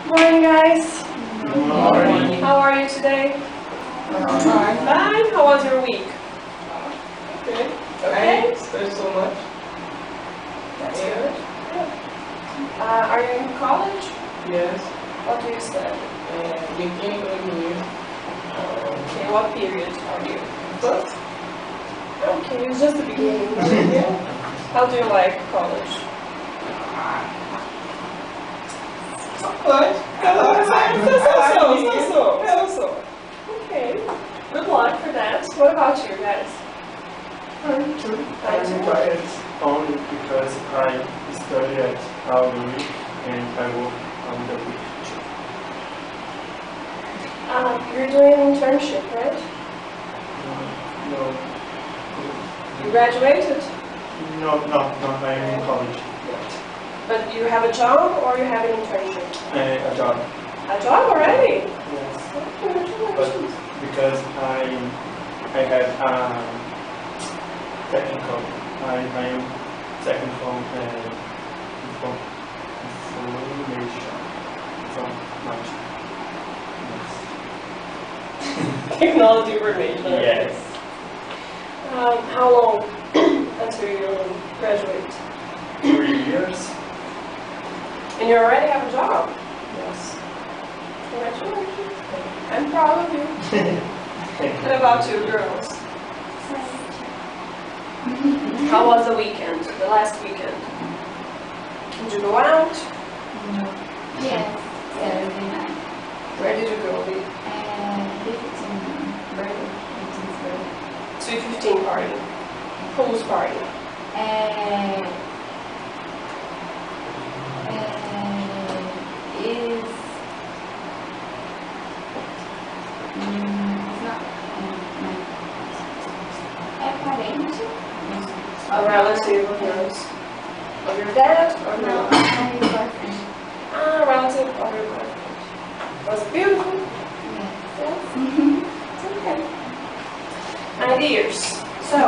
Morning, guys. Good morning. How are you today? Fine. Fine. How was your week? Okay. Okay. There's so much. That's Yeah. good. Are you in college? Yes. What do you study? Beginning of the year. Okay, what period are you? But Okay, it's just the beginning. yeah. How do you like college? But So. Okay. Good luck for that. What about you guys? I'm tired only because I study at all the week and I work on the week too. You're doing an internship, right? No, You graduated, I'm in college yet. but you have a job or you have an internship? A job, A job already? yes. But Congratulations. because I had technical, I am technical information so much. Technology information. Yes. How long until you graduate? 3 years. And you already have a job? Yes. Congratulations. I'm proud of you. Thank What about you, girls? How was the weekend, the last weekend? Did you go out? Yes, Saturday night. Where did you go? The Birthday. Sweet 15 party. Whose party? Is it's not parente? A relative of yours? Of your dad or No, no? my boyfriend. A relative of your boyfriend. Was it beautiful? Yes. Yes. It's okay. My dears, so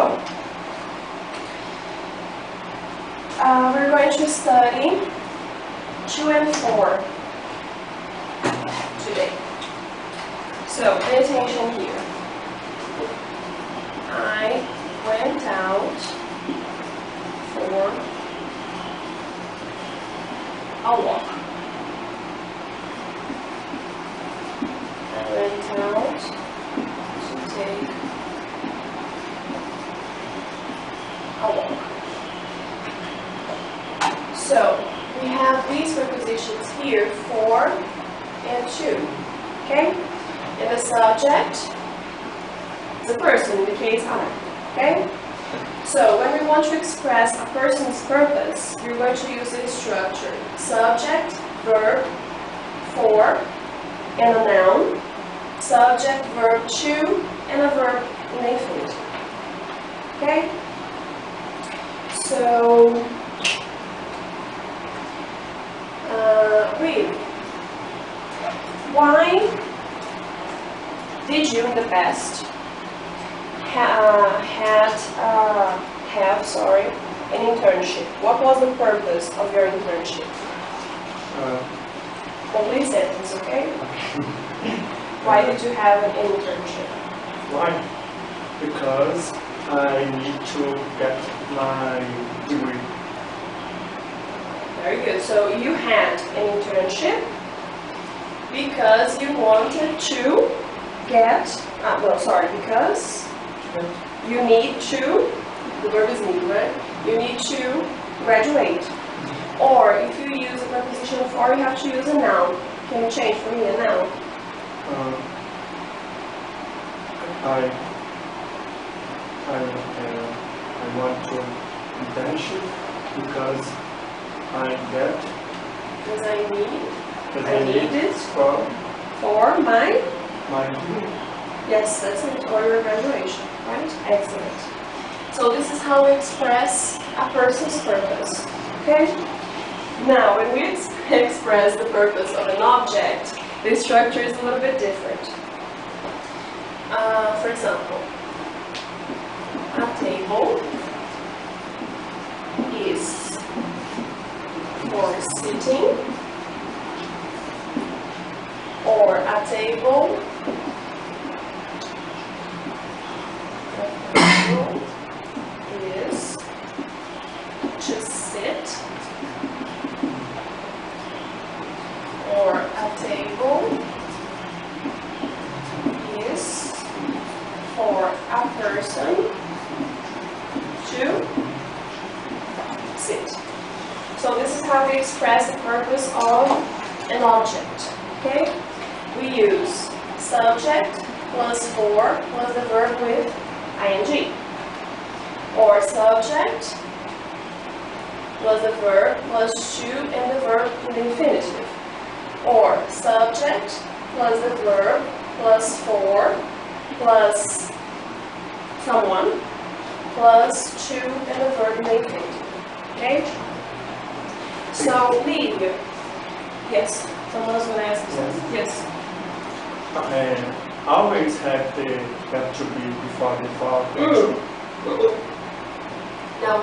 we're going to study 2 and 4 today. So pay attention here. I went out for a walk. I went out to take a walk. So we have these prepositions here, for and to. Okay? And the subject, the person, in the case I. Okay? So when we want to express a person's purpose, we're going to use this structure: subject, verb, for, and a noun, subject, verb, to, and a verb in the infinitive. Okay? So, read. Why did you in the past have an internship? What was the purpose of your internship? Complete sentence, okay? Why did you have an internship? Why? Because I need to get my degree. Very good. So you had an internship because you wanted to get, because you need to, the verb is need, right? You need to graduate. Or if you use a preposition for, you have to use a noun. Can you change for me a noun? I want to internship because I get Because I need because I need it for for my, degree. yes, that's it, or your graduation, right? Excellent. So this is how we express a person's purpose, okay? Now, when we express the purpose of an object, the structure is a little bit different. For example, a table is for sitting or a table. Is to sit, or a table is for a person to sit. So this is how we express the purpose of an object, okay? We use subject plus for plus the verb with ing. Or subject plus the verb plus to and the verb in the infinitive. Or subject plus the verb plus for plus someone plus to and the verb in the infinitive. Okay? So leave. Yes, someone's going to ask something. Yes. Always have the that to be before the verb. Now,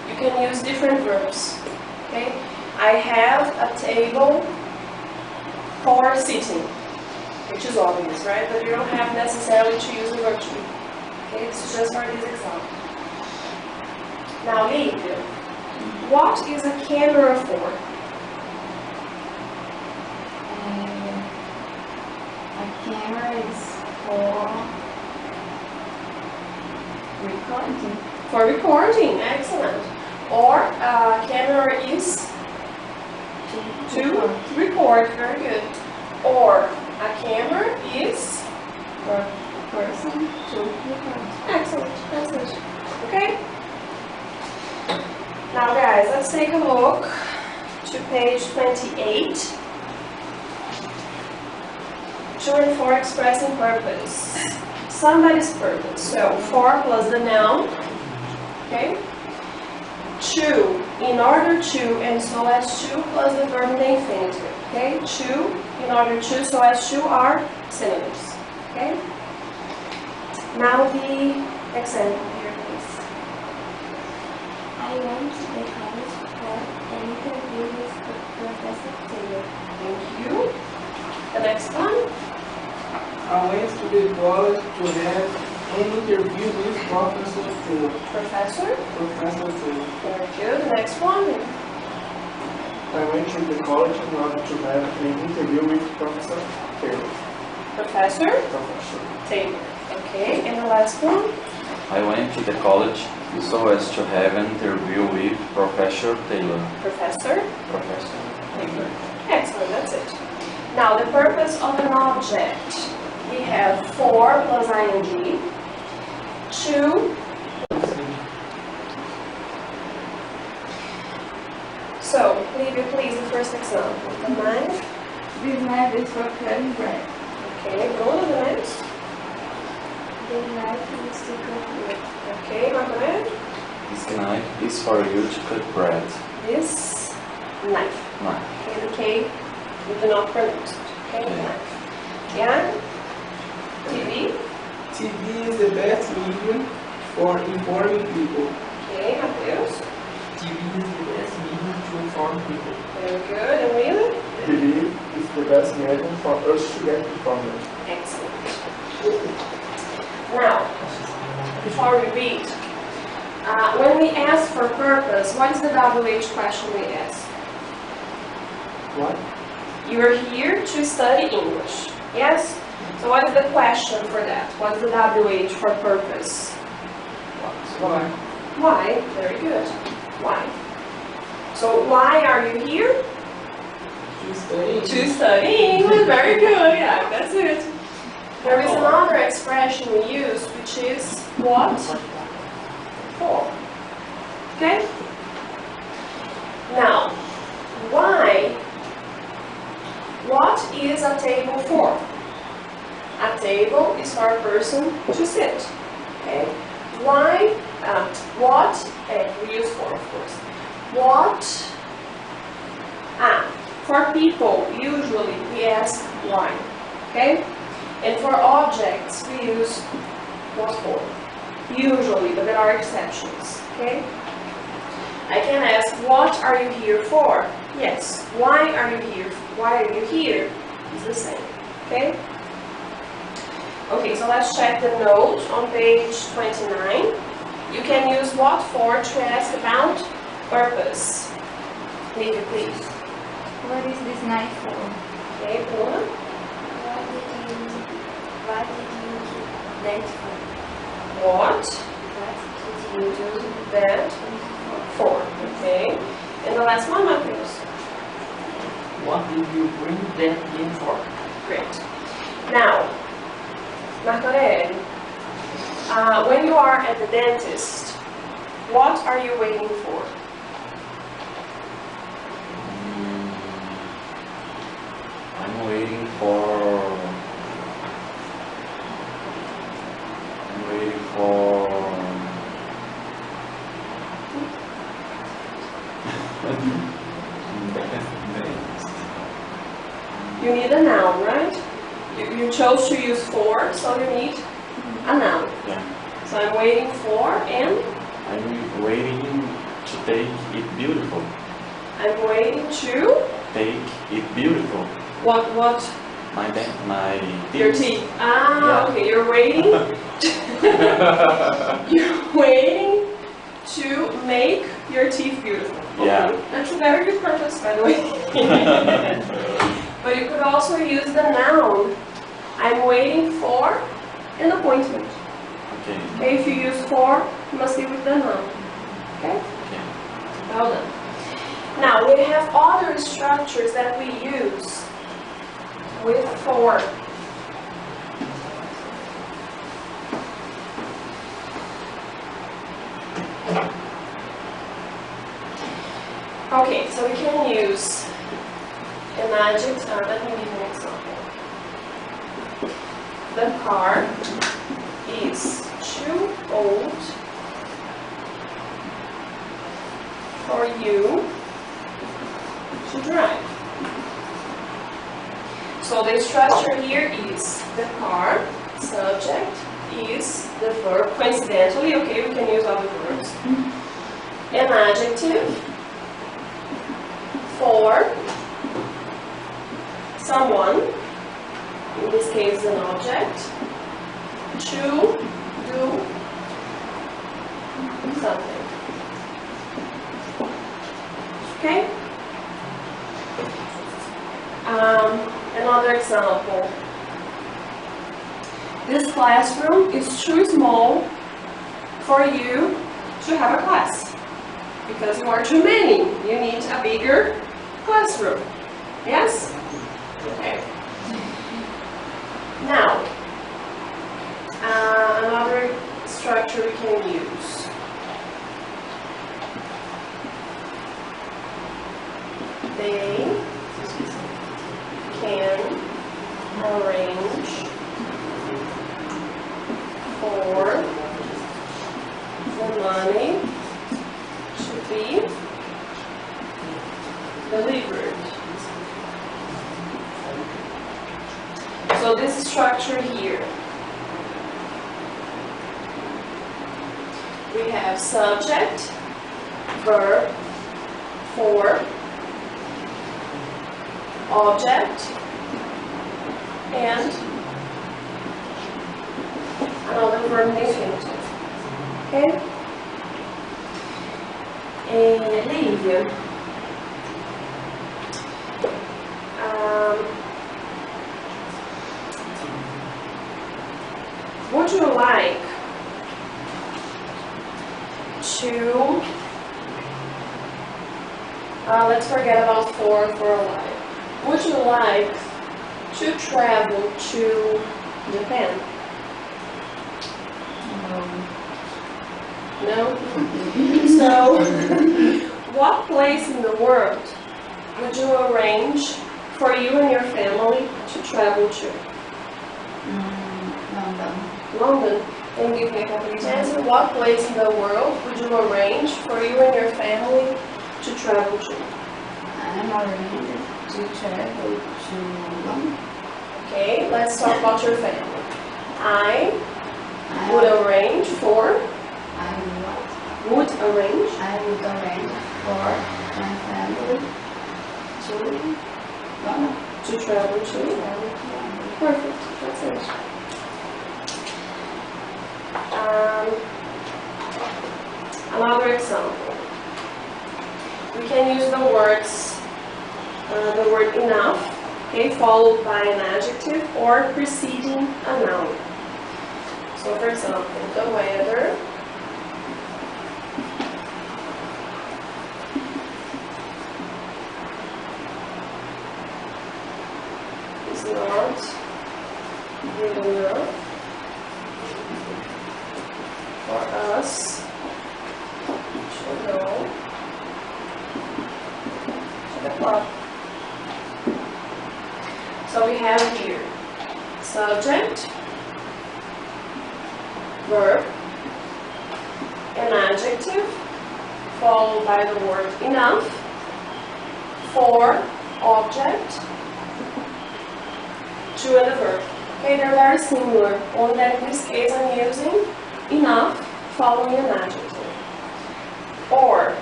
you can use different verbs. Okay? I have a table for sitting, which is obvious, right? But you don't have necessarily to use the verb to be. Okay? It's just for this example. Now, leave. What is a camera for? A camera is for recording. For recording, excellent. Or a camera is to record, very good. Or a camera is For a person to record. excellent, that's it. Okay? Now guys, let's take a look to page 28. 2 and 4 expressing purpose. Somebody's purpose. So 4 plus the noun. Okay? To, in order to, and so as to plus the verb in the infinitive. Okay? To, in order to, so as to are synonyms. Okay? Now the example here, please. I went to the college for an interview with Professor Taylor. Thank you. The next one. I went to the college to have an interview with Professor Taylor. Professor. Professor Taylor. Very good. The next one. I went to the college in order to have an interview with Professor Taylor. Professor Professor. Taylor. Okay. And the last one. I went to the college so as to have an interview with Professor Taylor. Professor. Professor Taylor. Excellent. That's it. Now the purpose of an object. We have for plus ing. To. So, Livia, please, the first example. The knife. This knife is for cutting bread. Okay, go to the next. The knife is to cut bread. Okay, Margaret. This knife is for you to cut bread. This knife. Knife. Okay, the K, we do not pronounce it. Okay, Okay. knife. Yeah? TV. TV is the best medium for informing people. Okay, Mateus. TV is the best medium to inform people. Very good. And Wheeler? TV is the best medium for us to get informed. Excellent. Now, before we read, when we ask for purpose, what is the WH question we ask? What? You are here to study English. Yes? So what is the question for that? What is the WH for purpose? Why? Why? Very good. Why? So why are you here? To study. To study English. Very good. Yeah, that's it. There is another expression we use, which is what? For. Okay? Now, why? What is a table for? A table is for a person to sit. Okay? Why? What? We use for, of course. What? For people, usually we ask why. Okay? And for objects, we use what for. Usually, but there are exceptions. Okay? I can ask, what are you here for? Yes. Why are you here? Why are you here? Is the same. Okay? Okay, so let's check the note on page 29. You can use what for to ask about purpose. Lívia, please. What is this knife for? Okay, Bruna. What did you keep that for? What What did you do that for? Okay. And the last one, Matheus. What did you bring that in for? Great. Now, Marco Aurélio, when you are at the dentist, what are you waiting for? I'm waiting for. You need a noun, right? You chose to use for, so you need a noun. Yeah. So I'm waiting for, and I'm waiting to take it beautiful. I'm waiting to Take it beautiful. what? My Your teeth. teeth. Ah, Yeah. okay. You're waiting. You're waiting to make your teeth beautiful. Okay. Yeah. That's a very good purpose, by the way. But you could also use the noun. I'm waiting for an appointment. Okay. Okay, if you use for, you must be with the noun. Okay? Okay. Well done. Now, we have other structures that we use with for. Okay, so we can use an adjective. Let me give you an example. The car is too old for you to drive. So the structure here is the car, subject, is the verb. Coincidentally, okay, we can use other verbs. An adjective for someone, in this case an object, to do something. Okay? Another example. This classroom is too small for you to have a class. Because you are too many. You need a bigger classroom. Yes? Okay. Now, another structure we can use. They can arrange for the money to be delivered. So this structure here, we have subject, verb, for, object, and another verb in the infinitive. Okay? And Lívia. Would you like to, let's forget about for a while. Would you like to travel to Japan? No? So, what place in the world would you arrange for you and your family to travel to? London. Can you give me a complete answer? What place in the world would you arrange for you and your family to travel to? I'm arranged to travel to London. Okay, let's talk about your family. I would arrange for. Would arrange. I would arrange for my family to London. To travel to. Travel to London. Perfect, that's it. Another example. We can use the word enough, okay, followed by an adjective or preceding a noun. So for example, the weather is not good enough for us to go to the club. So we have here subject, verb, an adjective, followed by the word enough, for, object, to and the verb. Okay, they're very similar, only that in this case I'm using enough following an adjective. Or,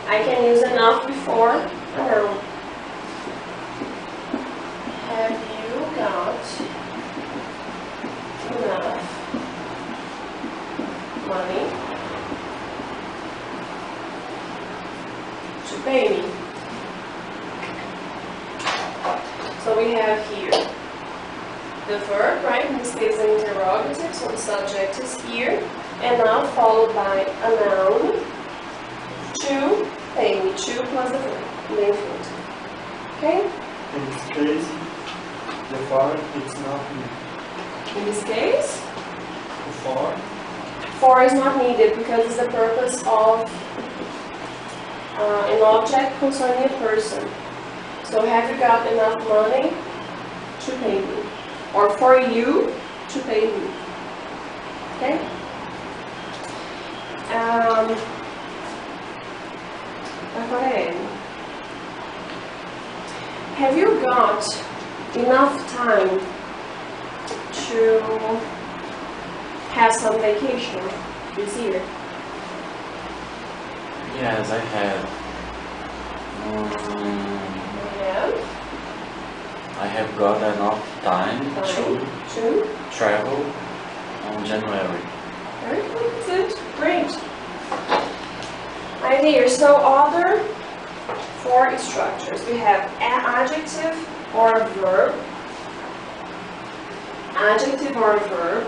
I can use enough before a noun. Have you got enough money to pay me? So we have here the verb, right? In this case, an interrogative, so the subject is here, and now followed by a noun, to pay me, to plus the verb, in the infinitive. Okay? In this case, the for it's not needed. In this case, The for is not needed because it's the purpose of an object concerning a person. So have you got enough money to pay me? Or for you to pay me? Okay? Have you got enough time to have some vacation this year? Yes, I have. I have got enough time to travel on January. Very good, great. Right here, so other four structures. We have an adjective or a verb, adjective or a verb,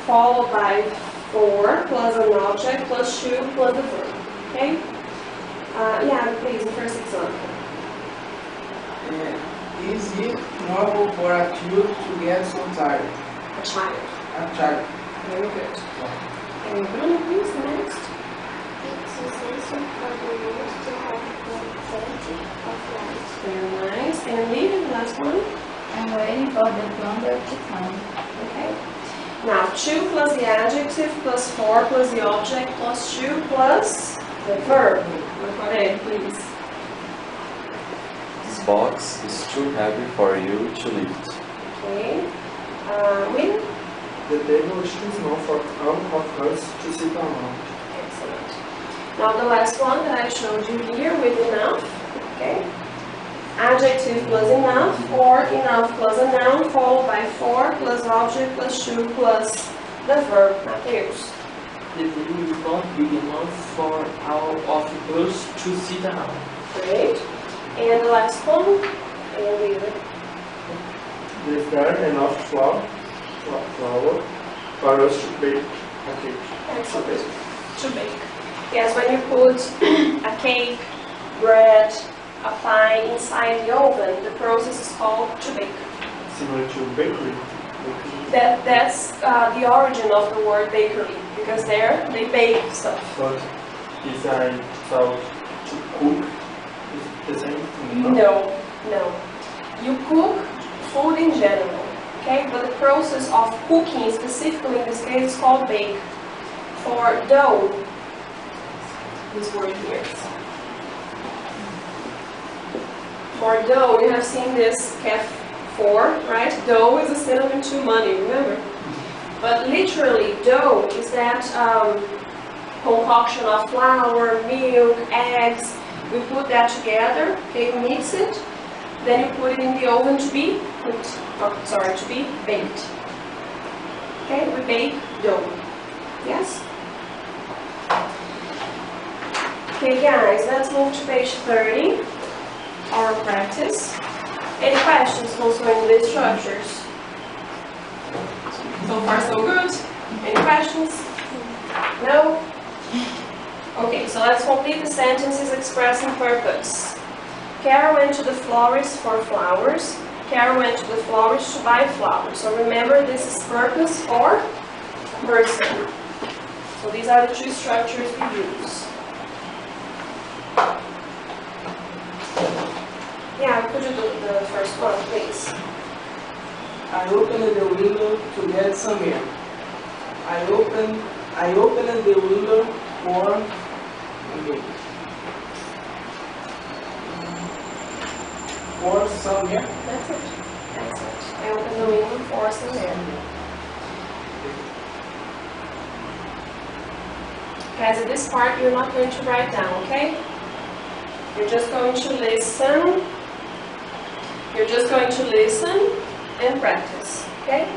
followed by for plus an object plus to plus the verb. Okay? Yeah, please, the first example. Is it normal for a child to get so tired? A child. A child. Very good. And Bruno, please, next. It's essential for the world to have plenty of light. Very nice. And Lee, the last one. I'm waiting for the plumber to come. Okay. Now, to plus the adjective plus for plus the object plus to plus the verb. Look at it, please. This box is too heavy for you to lift. Okay. Will? the table is too small for all of us to sit around. Excellent. Now the last one that I showed you here with enough. Okay. Adjective plus enough, or enough plus a noun, followed by for plus object plus to plus the verb. Mateus. The table is not big enough for all of us to sit down. Great. And the last one, and the Is there enough flour for us to bake a cake? excellent. To bake. Yes, when you put a cake, bread, a pie inside the oven, the process is called to bake. Similar to bakery. That's the origin of the word bakery, because there they bake stuff. But is I thought to cook is the same? No. You cook food in general, okay? But the process of cooking, specifically in this case, is called bake. For dough, this word here. For dough, you have seen this for, right? Dough is a synonym to money, remember? But literally, dough is that concoction of flour, milk, eggs. We put that together, okay, mix it. then you put it in the oven to be cooked, to be baked. Okay, we bake dough. Yes? Okay guys, let's move to page 30, our practice. Any questions concerning these structures? So far so good. Any questions? No? Okay, so let's complete the sentences expressing purpose. Carol went to the florist for flowers. Carol went to the florist to buy flowers. So remember, this is purpose for person. So these are the two structures we use. Yeah, could you do the first one, please? I opened the window to get some air. I opened the window for some air. That's it. That's it. I opened the window for some air. Guys, at this part you're not going to write down, okay? You're just going to listen. You're just going to listen and practice, okay?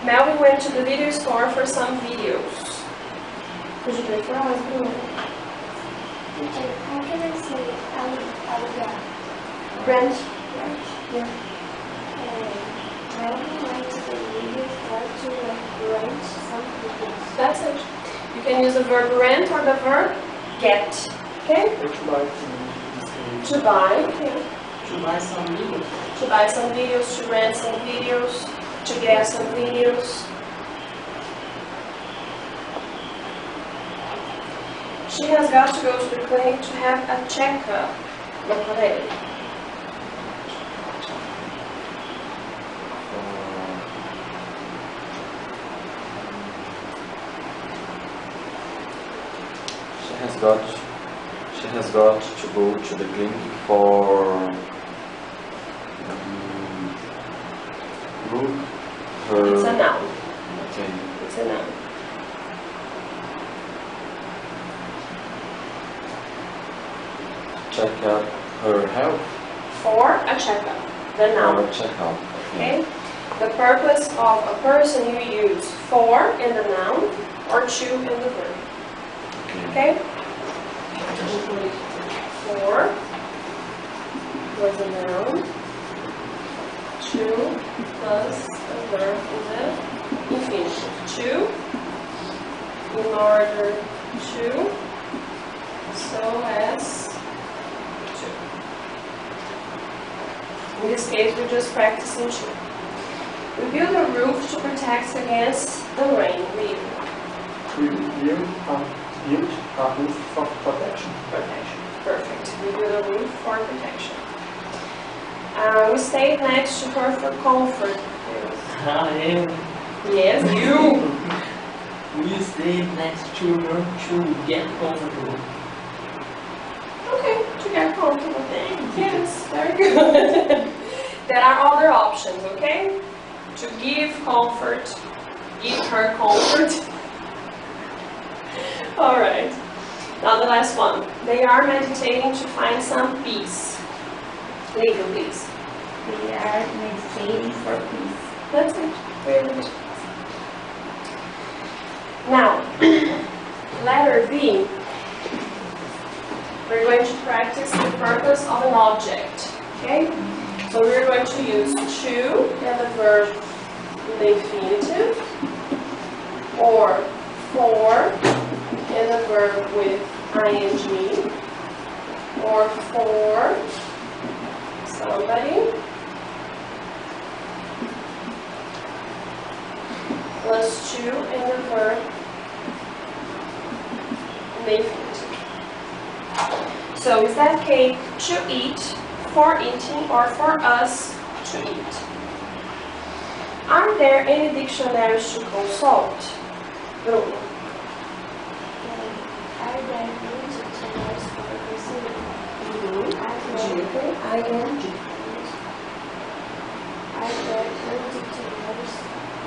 Melvin went to the video store for some videos. Could you play for us, Bruno? Teacher, how can I say alugar? Rent. Right? Yeah. Melvin went to the video store to rent some videos. That's it. You can use the verb rent or the verb get, okay? Or to buy in this case. To buy, yeah. To buy some videos. To buy some videos, to rent some videos, to get some videos. She has got to go to the clinic to have a checkup. Não falei? She has got to go to the clinic for look her. It's a noun. Okay. It's a noun. Check out her health. For a checkup. The noun. Or check out. Okay? The purpose of a person you use for in the noun or to in the verb. Okay? For was a noun. To plus a verb is a infinitive. To, in order to, so as to. In this case, we're just practicing to. We build a roof to protect against the rain. We build a roof for protection. Protection. Perfect. We build a roof for protection. We stayed next to her for comfort. I am. Yes, you. We stay next to her to get comfortable. Okay, to get comfortable. Yes, very good. There are other options, okay? To give comfort, give her comfort. All right. Now the last one. They are meditating to find some peace. Legal, please. We are meditating for peace. That's it. Very good. Now, letter V. We're going to practice the purpose of an object. Okay? So we're going to use to and the verb in the infinitive, or for and the verb with ing, or for somebody, plus to and the verb in the infinitive. So is that cake to eat, for eating, or for us to eat? Are there any dictionaries to consult? Bruno. Are there any dictionaries for concealing? I am. Are there any dictionaries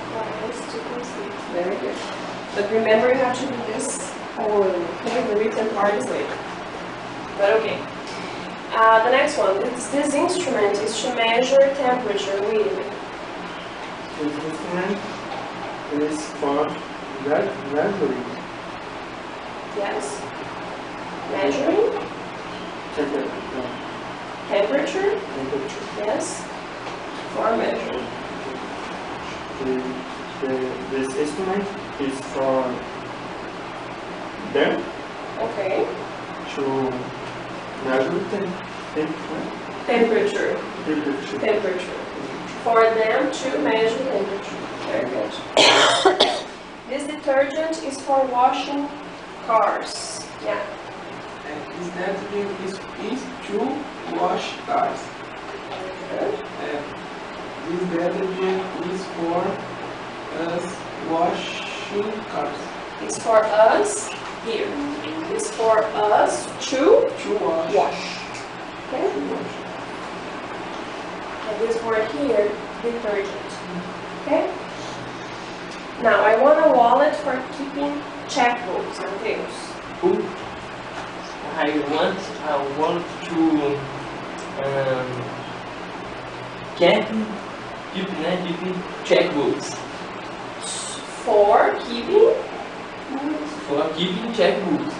for us to conceal? Very good. But remember, you have to do this orally, okay? The written part is later. But okay. The next one, this instrument is to measure temperature with. This instrument is for measuring Yes. Measuring temperature. temperature. Yes. For measuring. This instrument is for them Okay. to measure Temperature. temperature. Temperature. For them to measure temperature. Very good. This detergent is for washing cars. Yeah. And this detergent is to wash cars. Good. And this detergent is for us washing cars. It's for us here. It's for us to To wash. wash. Okay. And this word here, detergent. Okay. Now I want a wallet for keeping checkbooks and things. Ooh. I want to keeping checkbooks. For keeping. For keeping checkbooks.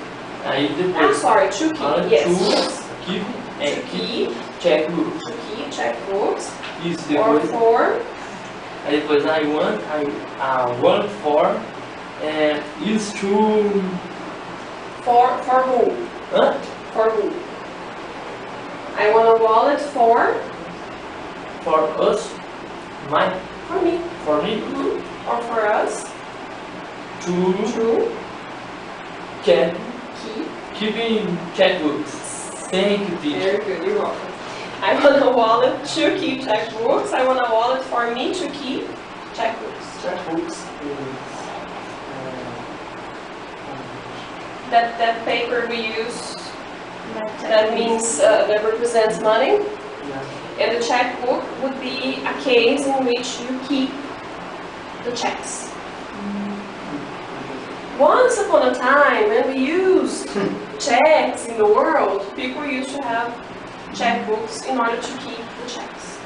Aí I'm depois sorry, to keep. Yes. to Yes. keep To keep. checkbooks. To keep checkbooks. Isso Or depois. for. Aí depois I want for is to For who? hã? For who? I want a wallet for us my for me. for me Or for us to to check keep. keeping checkbooks. Thank you, teacher. Very good, you're welcome. I want a wallet to keep checkbooks. I want a wallet for me to keep checkbooks. Checkbooks is That paper we use, that means that represents money. yeah. And the checkbook would be a case in which you keep the checks. Once upon a time, when we used checks in the world, people used to have checkbooks in order to keep the checks.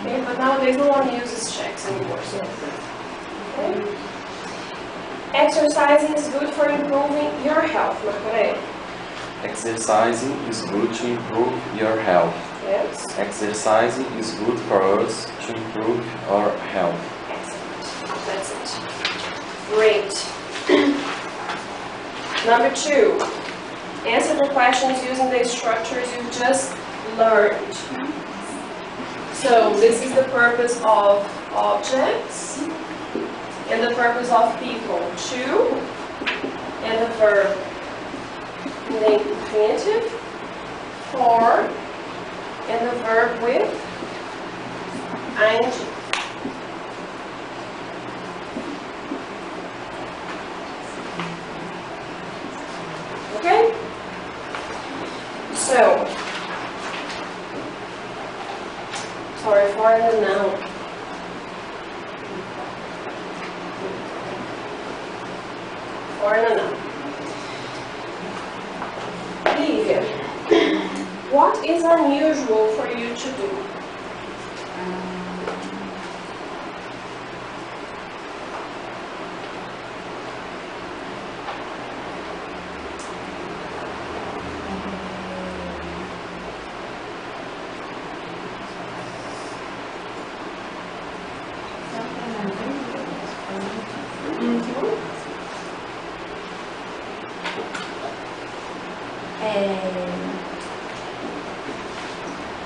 Okay, but nowadays no one uses checks anymore. So, okay. Exercising is good for improving your health, Marco. Exercising is good to improve your health. Yes. Exercising is good for us to improve our health. Excellent. That's it. Great. Number 2. Answer the questions using the structures you just learned. So this is the purpose of objects and the purpose of people. To and the verb in the infinitive. For and the verb with ing. Okay? So, sorry for the now. For the now. Lívia, what is unusual for you to do?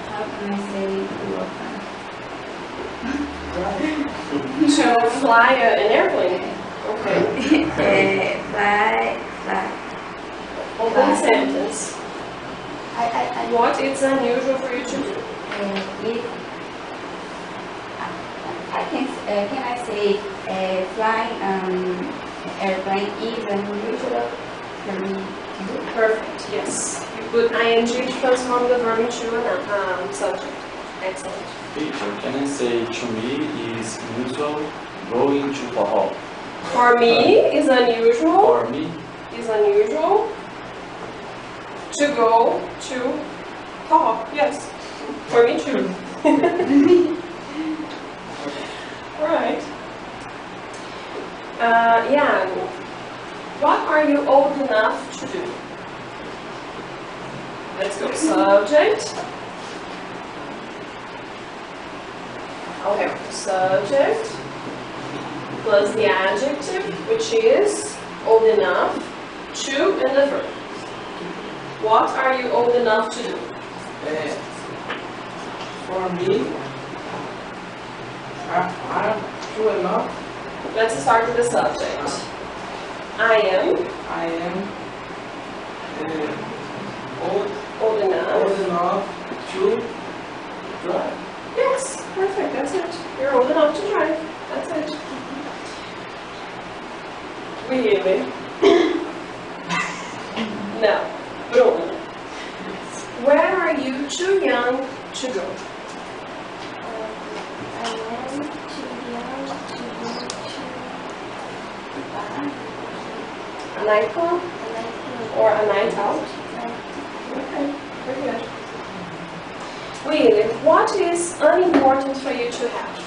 How can I say To fly an airplane. Okay. fly. Open sentence. I What is unusual for you to do? if can I say flying airplane is unusual for me to do? Perfect, yes. You put ing to transform the verb into a subject. Excellent. Teacher, can I say to me is usual going to forró? For me is unusual. For me, Is unusual to go to Talk, yes. For me too. Right. Jan, what are you old enough to do? Let's go subject. Okay, subject plus the adjective, which is old enough to, and the verb. What are you old enough to do? For me, I'm true enough. Let's start with the subject. I am old enough to drive. Yes, perfect, that's it. You're old enough to drive. That's it. Really? No. Bruno. Where are you too young to go? I am too young to go to bar. A nightclub or a night out? Okay, very good. William, what is unimportant for you to have?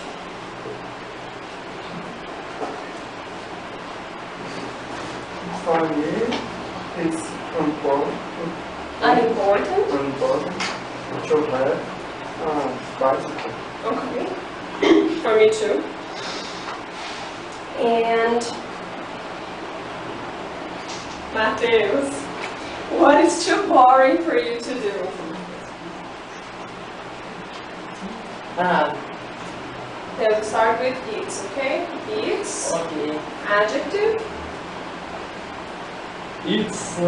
For me, it's important Unimportant? to have a bicycle. Okay. For me too. And Mateus, what is too boring for you to do? Let's start with it's, okay? It's Okay. adjective, It's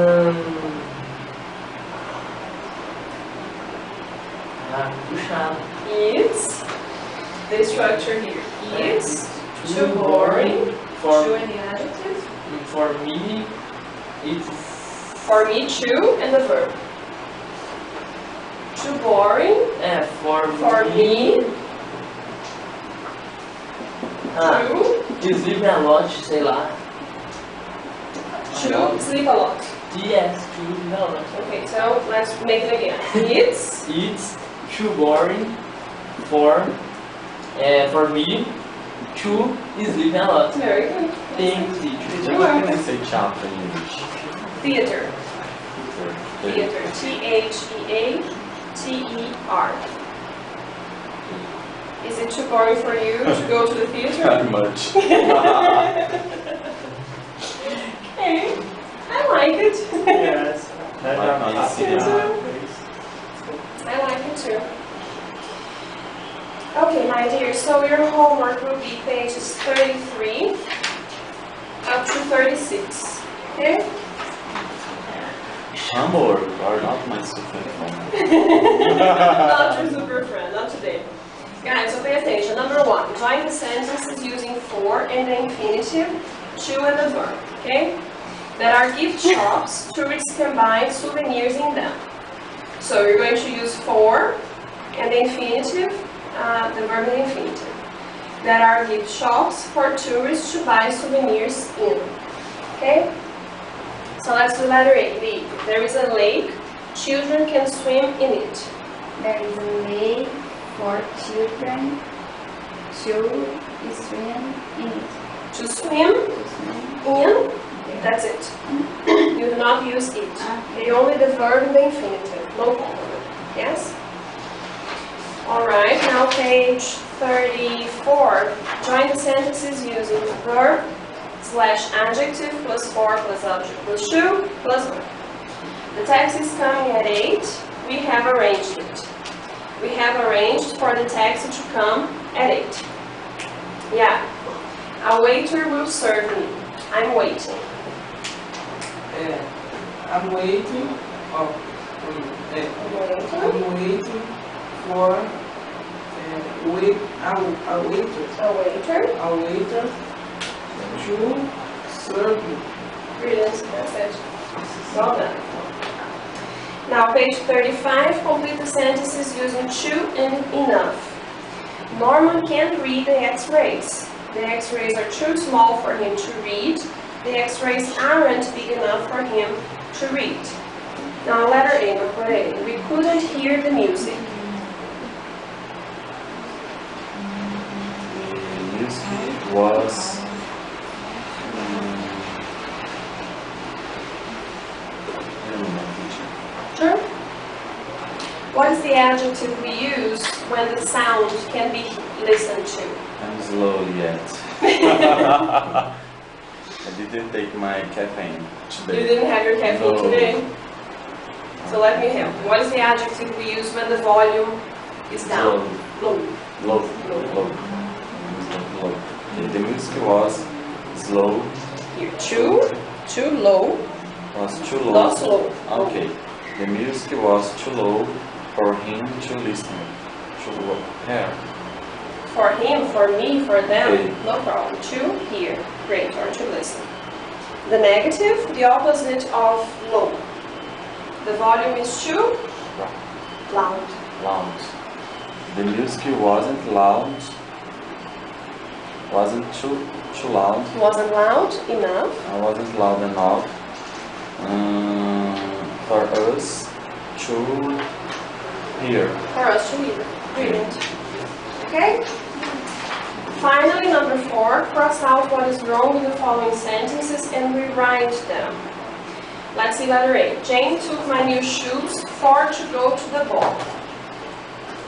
puxado. it's the structure here. It's too boring, For too and the adjective. for me, it's For me too and the verb. Too boring for me to sleep a lot, sei lá. sleep a lot. Yes, to sleep a lot. Okay, so let's make it again. It's It's too boring for me to sleep a lot. very good. Thanks, teacher. Just welcome. can I say chapter in English? Theater. Theater. Theater. Theater. Is it too boring for you to go to the theater? Very much. Okay, I like it. Yes. Like my cinema. I like it too. Okay, my dear, so your homework will be pages 33 up to 36. Okay? Amor, you are not my super phone. Not your super friend, not today. Guys, so pay attention. Number 1, join the sentences using for and the infinitive, to and the verb. Okay? That are gift shops, tourists can buy souvenirs in them. So you're going to use for and the infinitive, the verb and the infinitive. That are gift shops for tourists to buy souvenirs in. Okay? So let's do letter A, lake. There is a lake, children can swim in it. There is a lake for children to swim in it. To swim To swim. in, that's it. You do not use it. Okay, only the verb and the infinitive, no complement. Yes? Alright, now page 34. Join the sentences using verb / adjective plus for plus object plus to plus verb. The taxi is coming at 8. We have arranged it. We have arranged for the taxi to come at 8. Yeah. A waiter will serve me. I'm waiting. I'm waiting. I'm waiting for a waiter A waiter. To serve me. Brilliant. That's it. Well done. Now, page 35, complete the sentences using to and enough. Norman can't read the X-rays. The X-rays are too small for him to read. The X-rays aren't big enough for him to read. Now letter A, number A. We couldn't hear the music. The music was I don't know, teacher. Sure. What is the adjective we use when the sound can be listened to? I'm slow yet. I didn't take my caffeine You today. didn't have your caffeine No. today? So let me help. What is the adjective we use when the volume is down? Low. Low. Low. Low. Okay, the music was slow. Here, too low, Was too low. not slow. Okay. The music was too low for him to listen. Too low. Here. For him, for me, for them, Okay. no problem. To hear, great, or to listen. The negative, the opposite of low. The volume is too loud. Loud. The music wasn't loud. Wasn't too loud. Wasn't loud enough. I wasn't loud enough for us to hear. For us to hear. Brilliant. Okay? Finally, number 4, cross out what is wrong in the following sentences and rewrite them. Let's see letter A. Jane took my new shoes for to go to the ball.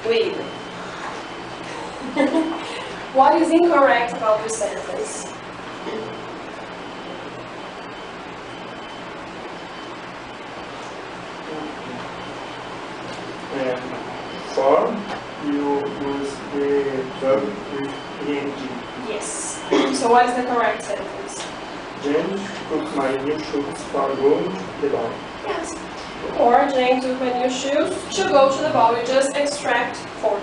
With. What is incorrect about this sentence? For you use the verb with ing. Yes. So what is the correct sentence? Jane took my new shoes for going to the ball. Yes. Or Jane took my new shoes to go to the ball. We just extract for.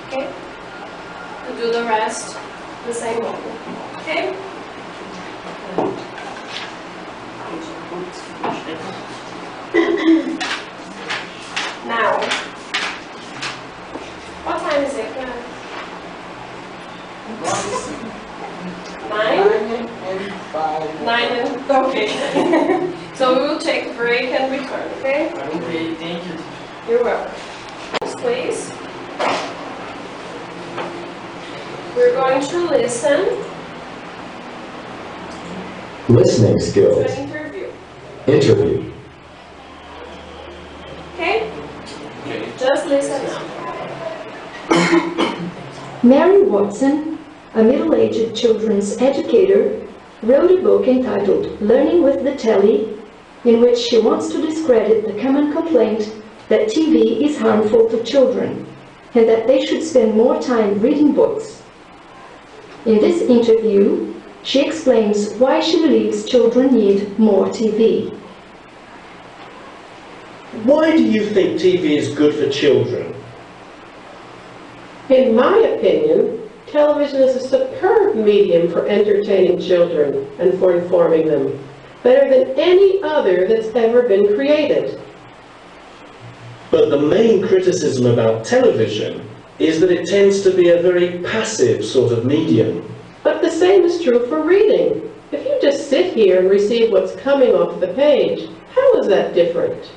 Okay? We do the rest the same way. Okay? Now, what time is it? 9? 9 and 5. 9 and, okay. So we will take a break and return, okay? Okay, thank you. You're welcome. Please. We're going to listen Listening to skills. an interview. Interview. Okay? Okay. Just listen now. Mary Watson, a middle-aged children's educator, wrote a book entitled Learning with the Telly, in which she wants to discredit the common complaint that TV is harmful to children and that they should spend more time reading books. In this interview, she explains why she believes children need more TV. Why do you think TV is good for children? In my opinion, television is a superb medium for entertaining children and for informing them, better than any other that's ever been created. But the main criticism about television is that it tends to be a very passive sort of medium. But the same is true for reading. If you just sit here and receive what's coming off the page, how is that different?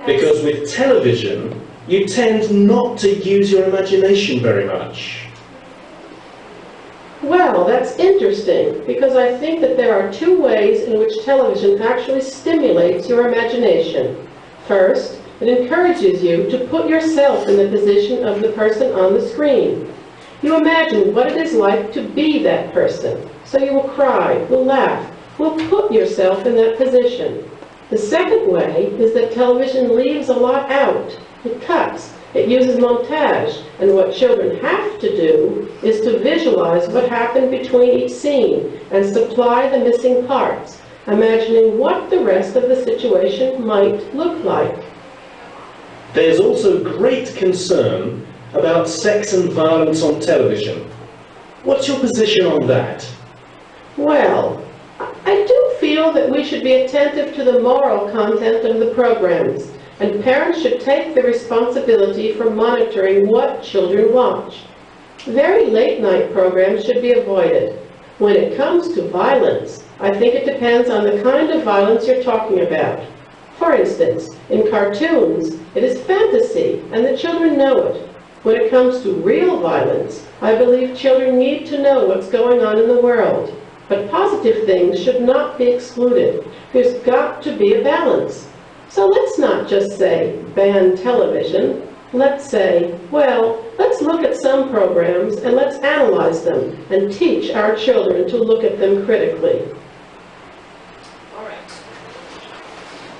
Because with television, you tend not to use your imagination very much. Well, that's interesting, because I think that there are two ways in which television actually stimulates your imagination. First, it encourages you to put yourself in the position of the person on the screen. You imagine what it is like to be that person, so you will cry, will laugh, will put yourself in that position. The second way is that television leaves a lot out. It cuts, it uses montage, and what children have to do is to visualize what happened between each scene and supply the missing parts, imagining what the rest of the situation might look like. There's also great concern about sex and violence on television. What's your position on that? Well, I do feel that we should be attentive to the moral content of the programs, and parents should take the responsibility for monitoring what children watch. Very late-night programs should be avoided. When it comes to violence, I think it depends on the kind of violence you're talking about. For instance, in cartoons, it is fantasy, and the children know it. When it comes to real violence, I believe children need to know what's going on in the world. But positive things should not be excluded. There's got to be a balance. So let's not just say, ban television. Let's say, well, let's look at some programs and let's analyze them and teach our children to look at them critically. All right.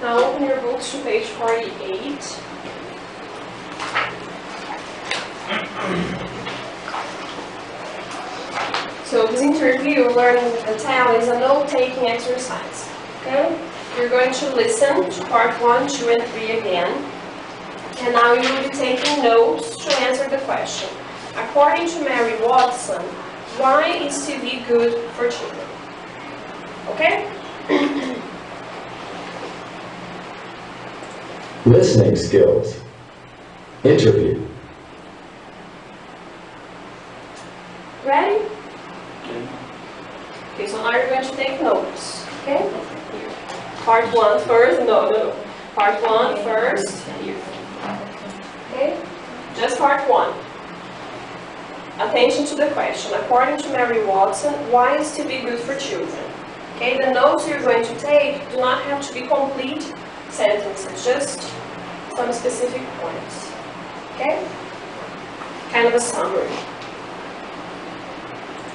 Now open your books to page 48. So this interview, learning the tale, is a note-taking exercise. Okay? You're going to listen to part 1, 2, and 3 again. And now you will be taking notes to answer the question. According to Mary Watson, why is TV good for children? Okay? Listening skills. Interview. Ready? Okay, so now you're going to take notes. Okay? Here. Part 1 first. No. Part 1 first. Here. Okay? Just part 1. Attention to the question. According to Mary Watson, why is TV good for children? Okay, the notes you're going to take do not have to be complete sentences, just some specific points. Okay? Kind of a summary.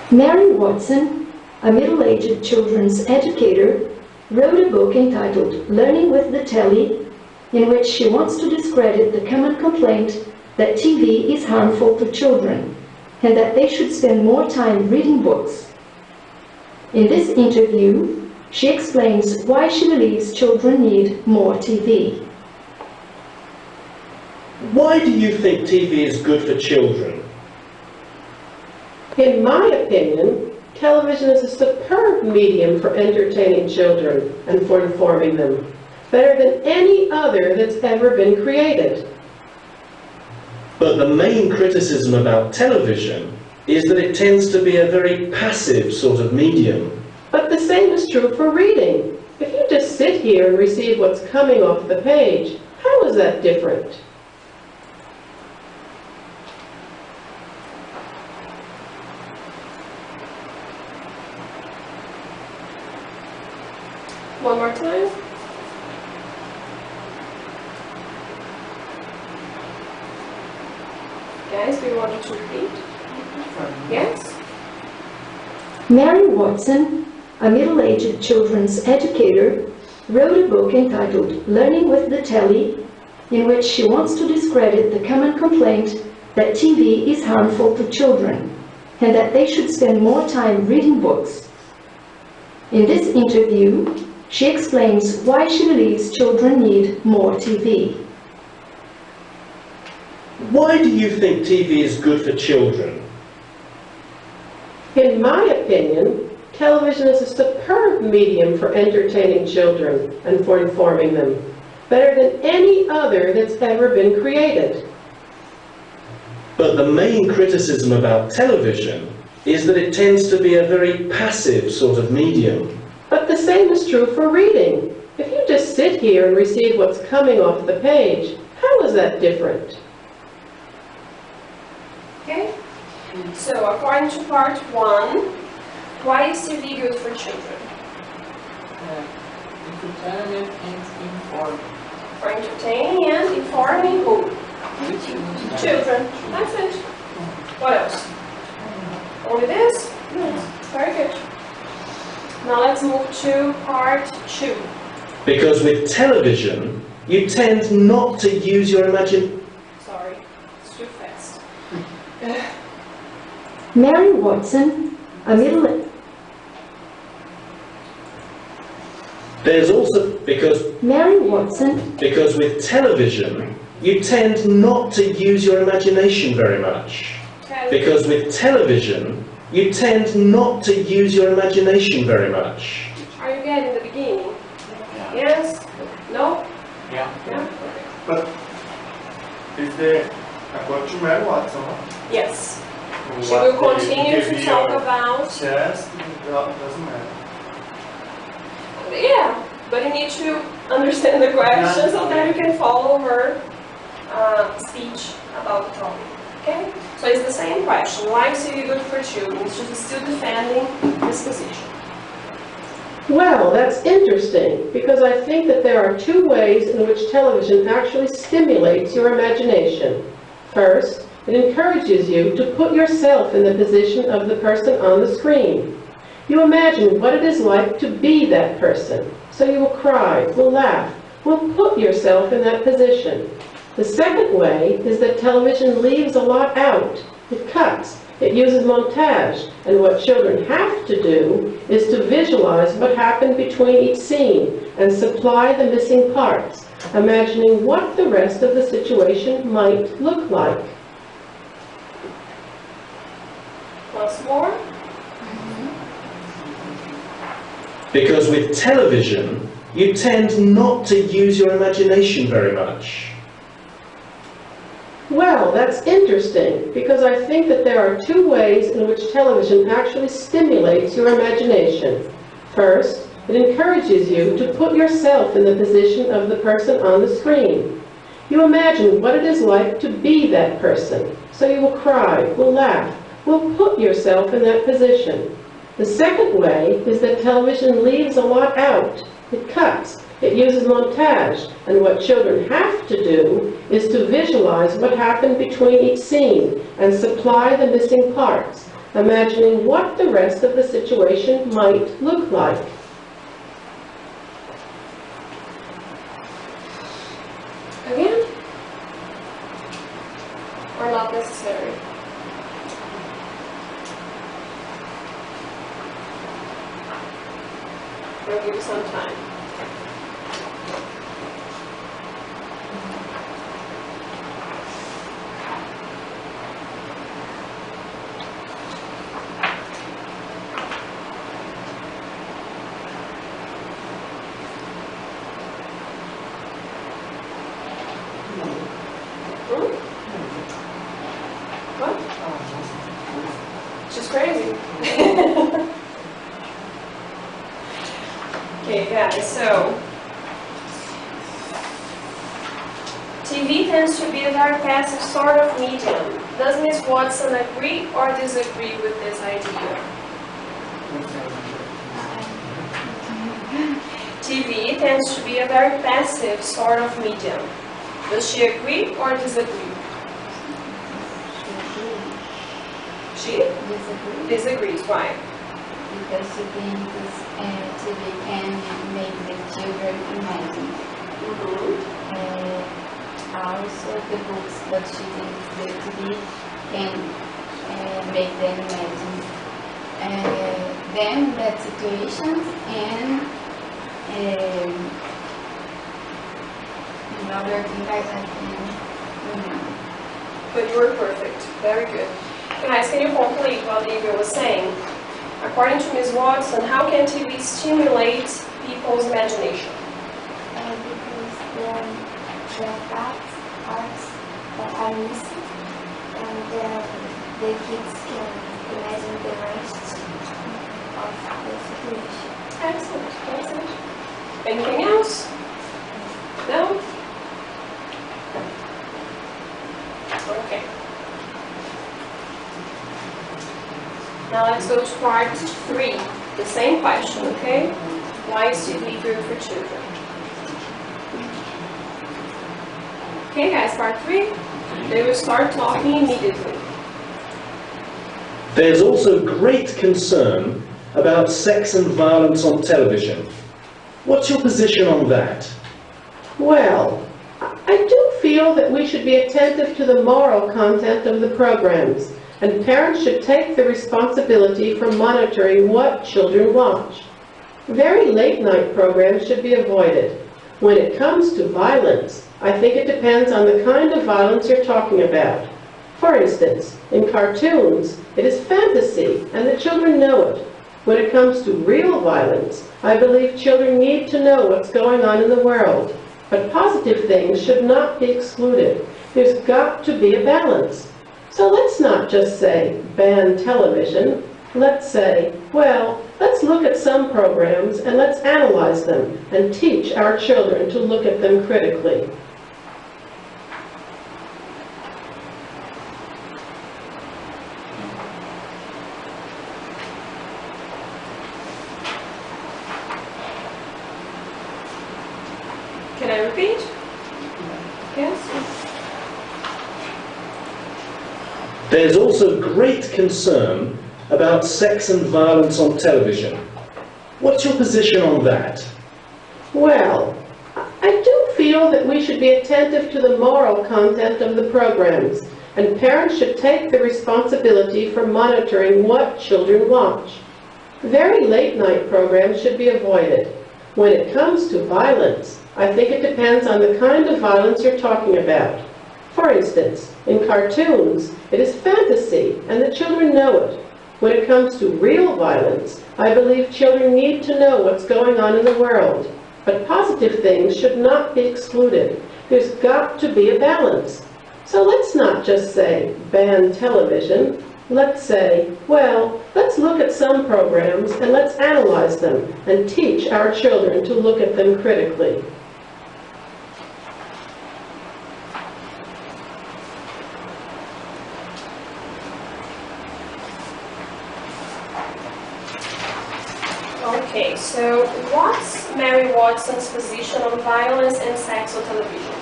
Mary Watson, a middle-aged children's educator, wrote a book entitled Learning with the Telly, in which she wants to discredit the common complaint that TV is harmful to children and that they should spend more time reading books. In this interview, she explains why she believes children need more TV. Why do you think TV is good for children? In my opinion, television is a superb medium for entertaining children and for informing them, better than any other that's ever been created. But the main criticism about television is that it tends to be a very passive sort of medium. But the same is true for reading. If you just sit here and receive what's coming off the page, how is that different? One more time. Guys, do you want me to repeat? Yes? Mary Watson, a middle-aged children's educator, wrote a book entitled Learning with the Telly, in which she wants to discredit the common complaint that TV is harmful to children and that they should spend more time reading books. In this interview, she explains why she believes children need more TV. Why do you think TV is good for children? In my opinion, television is a superb medium for entertaining children and for informing them, better than any other that's ever been created. But the main criticism about television is that it tends to be a very passive sort of medium. But the same is true for reading. If you just sit here and receive what's coming off the page, how is that different? Okay? So, according to part 1, why is TV good for children? Entertainment and informing. For entertaining and informing who? Children. That's it. What else? Only this? Yes. Very good. Now let's move to part 2. Because with television, you tend not to use your imagination. Sorry, it's too fast. Mary Watson, a middle... There's also, because Mary Watson, Because with television, you tend not to use your imagination very much. Because with television, you tend not to use your imagination very much. Are you getting the beginning? Yes? No? Yeah. Yeah? But is there, according to Mary Watson, Yes. She what will they continue give to you talk about... chest, it doesn't matter. Yeah, but you need to understand the question so that you can follow her speech about the topic. Okay? So it's the same question. Why is TV good for children? She's still defending this position. Well, that's interesting, because I think that there are two ways in which television actually stimulates your imagination. First, it encourages you to put yourself in the position of the person on the screen. You imagine what it is like to be that person, so you will cry, will laugh, will put yourself in that position. The second way is that television leaves a lot out. It cuts. It uses montage, and what children have to do is to visualize what happened between each scene and supply the missing parts, imagining what the rest of the situation might look like. Once more. Because with television, you tend not to use your imagination very much. Well, that's interesting, because I think that there are two ways in which television actually stimulates your imagination. First, it encourages you to put yourself in the position of the person on the screen. You imagine what it is like to be that person, so you will cry, will laugh, will put yourself in that position. The second way is that television leaves a lot out. It cuts. It uses montage, and what children have to do is to visualize what happened between each scene and supply the missing parts, imagining what the rest of the situation might look like. Again? Or not necessary? We'll give you some time. What? She's crazy. Okay, guys, so TV tends to be a very passive sort of medium. Does Ms. Watson agree or disagree with this idea? TV tends to be a very passive sort of medium. Does she agree or disagree? She? Disagrees. Why? Because she thinks TV can make the children imagine. Also the books, but she thinks the TV can make them imagine. Then bad situations and another thing I can remember. But you were perfect. Very good. Guys, can you complete what David was saying? According to Ms. Watson, how can TV stimulate people's imagination? Because the facts, parts that are missing, and the kids can imagine the rest of the situation. Excellent, excellent. Anything else? No? Okay. Now let's go to part 3. The same question, okay? Why is TV good for children? Okay guys, part 3. They will start talking immediately. There's also great concern about sex and violence on television. What's your position on that? Well, I do feel that we should be attentive to the moral content of the programs, and parents should take the responsibility for monitoring what children watch. Very late-night programs should be avoided. When it comes to violence, I think it depends on the kind of violence you're talking about. For instance, in cartoons, it is fantasy, and the children know it. When it comes to real violence, I believe children need to know what's going on in the world. But positive things should not be excluded. There's got to be a balance. So let's not just say ban television. Let's say, well, let's look at some programs and let's analyze them and teach our children to look at them critically. Can I repeat? Yes? There's also great concern about sex and violence on television. What's your position on that? Well, I do feel that we should be attentive to the moral content of the programs, and parents should take the responsibility for monitoring what children watch. Very late-night programs should be avoided. When it comes to violence, I think it depends on the kind of violence you're talking about. For instance, in cartoons, it is fantasy, and the children know it. When it comes to real violence, I believe children need to know what's going on in the world. But positive things should not be excluded. There's got to be a balance. So let's not just say, ban television. Let's say, well, let's look at some programs and let's analyze them and teach our children to look at them critically. Okay, so what's Mary Watson's position on violence and sex on television?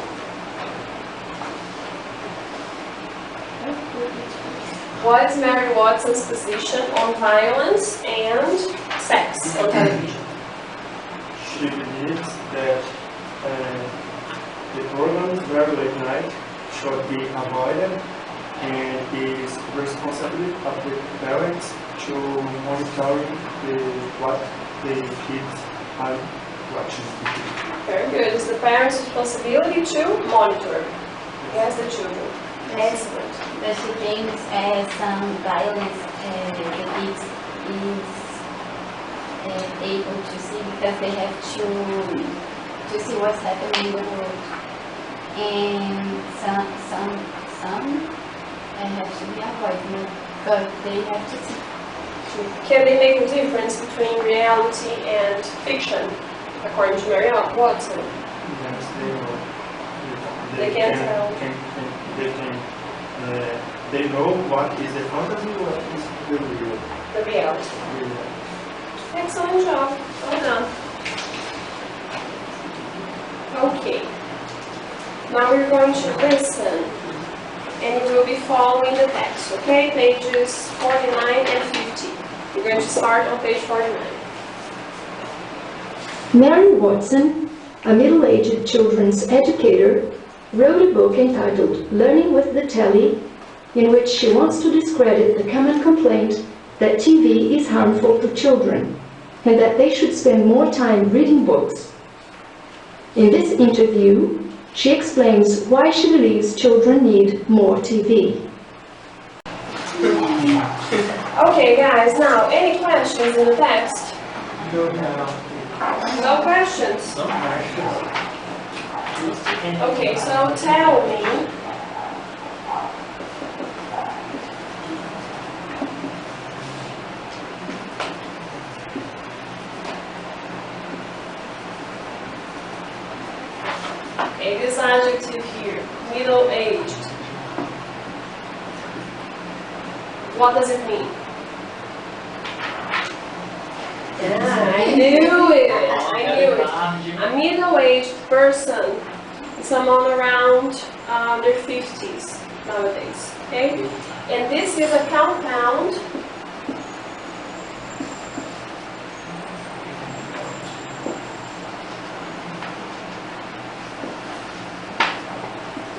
What is Mary Watson's position on violence and sex on television? She believes that the programs very late night should be avoided, and it is responsibility of the parents to monitor what the kids are watching. Very good. It's the parents' responsibility to monitor. Yes, the children. Excellent. But she thinks some violence the kids is able to see because they have to see what's happening in the world. And some have to be avoided, but they have to see. Can they make a difference between reality and fiction, according to Mary Watson? Yes, they will. They can tell. They know what is the fantasy, what is the real. The reality. Excellent job. Well done. Okay. Now we're going to listen, and you will be following the text, okay? Pages 49 and 50. We're going to start on page 49. Mary Watson, a middle-aged children's educator, wrote a book entitled Learning with the Telly, in which she wants to discredit the common complaint that TV is harmful to children, and that they should spend more time reading books. In this interview, she explains why she believes children need more TV. Okay, guys, now, any questions in the text? No questions? No questions. Okay, so tell me, okay, this adjective here, middle-aged, what does it mean? Yeah, I knew it, I knew it. A middle-aged person, someone around their 50s nowadays, okay? And this is a compound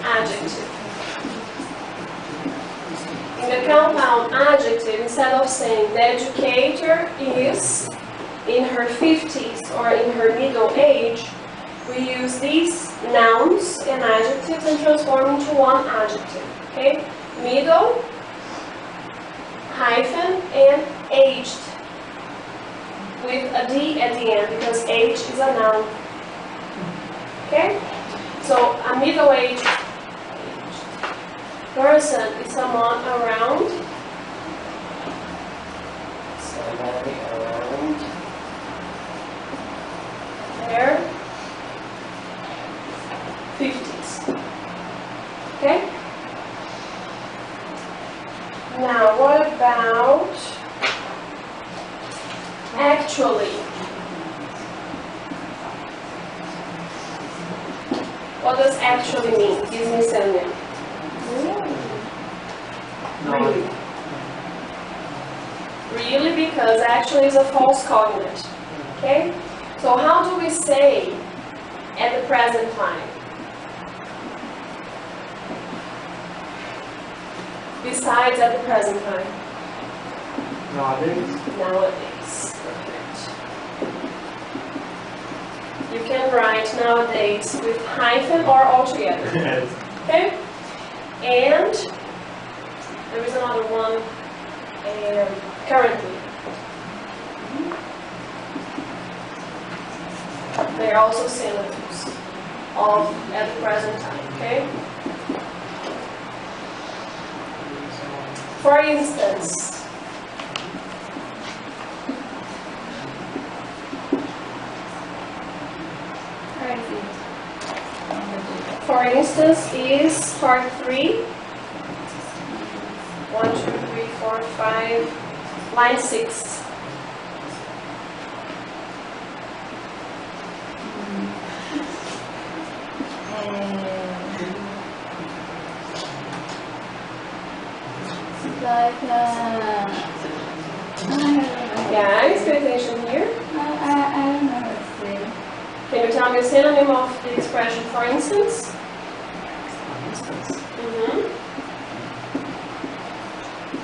adjective. In the compound adjective, instead of saying the educator is in her 50s or in her middle age, we use these nouns and adjectives and transform into one adjective, okay? Middle, hyphen, and aged, with a D at the end, because age is a noun, okay? So a middle-aged person is someone around and their 50s. Okay? Now, what about actually? What does actually mean? Give me a synonym. Really? Really, because actually is a false cognate. Okay? So how do we say at the present time? Besides at the present time. Nowadays. Nowadays. Perfect. You can write nowadays with hyphen or all together. Okay? And there is another one, currently. They are also synonyms of at the present time, okay? For instance, is part 3. 1, 2, 3, 4, 5, line 6. Like, Guys, pay attention here. I don't know what to say. Can you tell me a synonym of the expression for instance?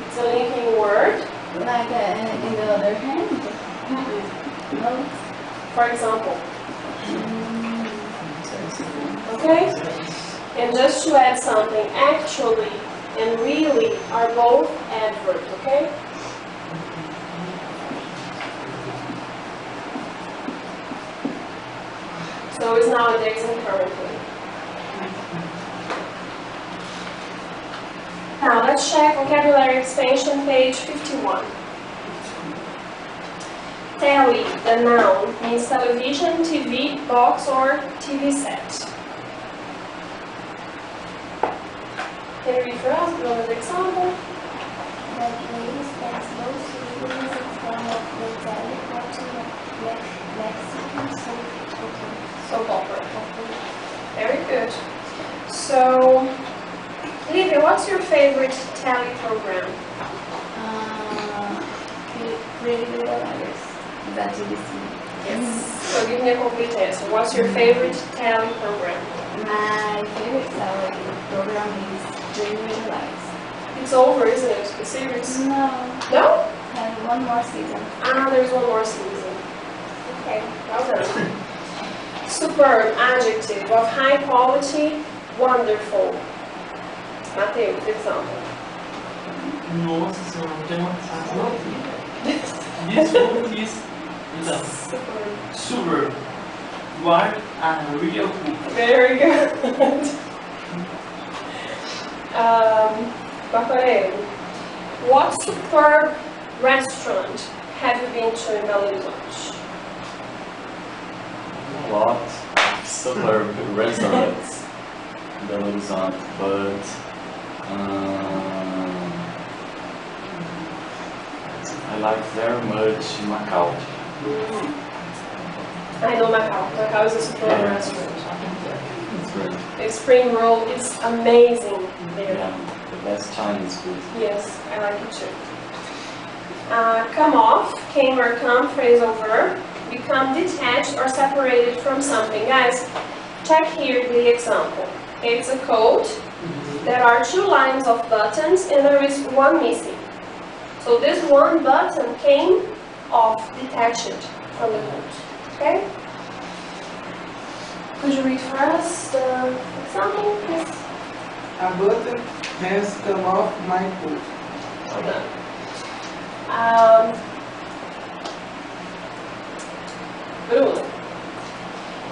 It's a linking word. Like in the other hand? No. For example. Okay? And just to add something, actually and really are both adverbs, okay? So is nowadays and currently. Now let's check vocabulary expansion, page 51. Telly, the noun, means television, TV, box, or TV set. Can you read for us another example? The place that goes to use its form of the teleport to Mexican Soap opera. Very good. So, Livia, what's your favorite tally program? Pretty Little Liars. That BBC. Yes. So give me a complete answer. What's your favorite tally program? My favorite tally program is Pretty Little Liars. It's over, isn't it? The series? No. No? And one more season. Ah, there's one more season. Okay, well done. Superb, adjective, of high quality, wonderful. Mateus, example. Nossa senhora, não tem uma frase não. This book is super. You are a real cook. Very good. Bacarelli, what superb restaurant have you been to in Belo Horizonte? A lot of superb restaurants in Belo Horizonte, but I like very much Macau. I know Macau. Macau is a superb restaurant. It's great. The spring roll is amazing there. Yeah, the best Chinese food. Yes, I like it too. Come off, came or come, phrasal verb. Become detached or separated from something. Guys, check here the example. It's a coat. There are 2 lines of buttons and there is one missing. So this one button came off, detached from the coat. Okay? Could you read for us the example, please? A button has come off my coat. Well done. Bruno,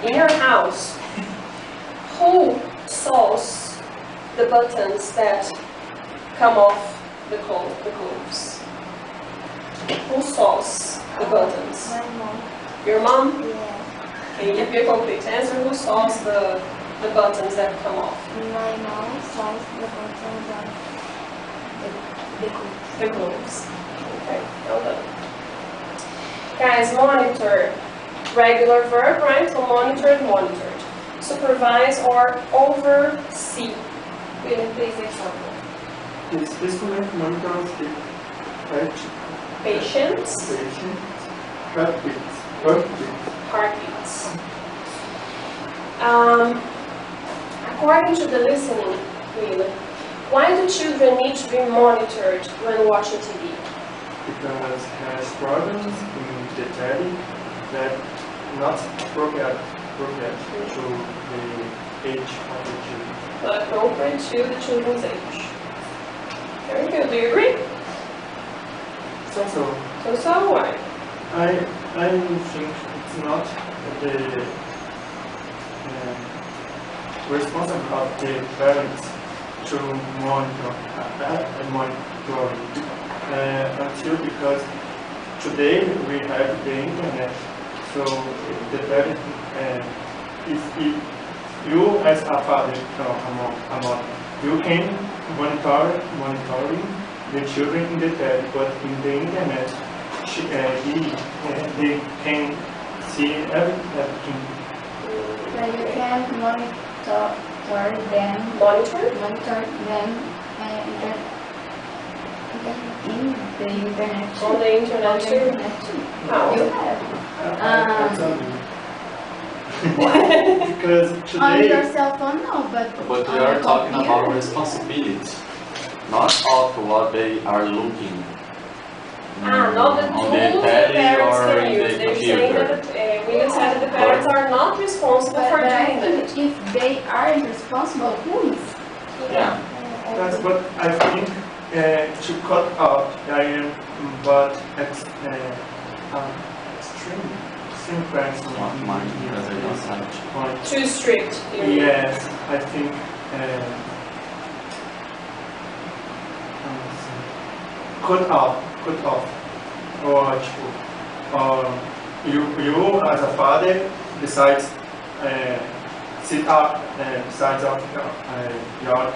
in your house, who sews the buttons that come off the clothes? Who saws the buttons? My mom. Your mom? Yeah. Can you give me a complete answer? Who saws the buttons that come off? My mom saws the buttons on the clothes. The clothes. Okay, well done. Guys, monitor. Regular verb, right? So monitored, monitored. Supervise or oversee. William, please example. This instrument monitors the Patients, heartbeats. heartbeats. According to the listening wheel, why do children need to be monitored when watching TV? Because has problems in the telly that not appropriate to the age of the children. Not appropriate to the children's age. Very good. Do you agree? So why? I think it's not the responsibility of the parents to monitor until because today we have the internet, so the parent if you as a father or a mother, you can monitoring the children in the tele, but in the internet they can see everything. So you can monitor them. Monitor them in the internet. On the internet too. How? You have. Because On today your cell phone, no, but But we on are your talking computer. about responsibility, not of what they are looking. Not the On tools the the telly parents or can in use. the They're saying computer. that William said that the parents are not responsible But for I doing that. think if they aren't responsible, who is? Yeah. that's what I think to cut out but extreme parents Not mine, because I don't have to. point. Too strict. you mean? Yes, I think cut off, or you as a father decides sit up besides of your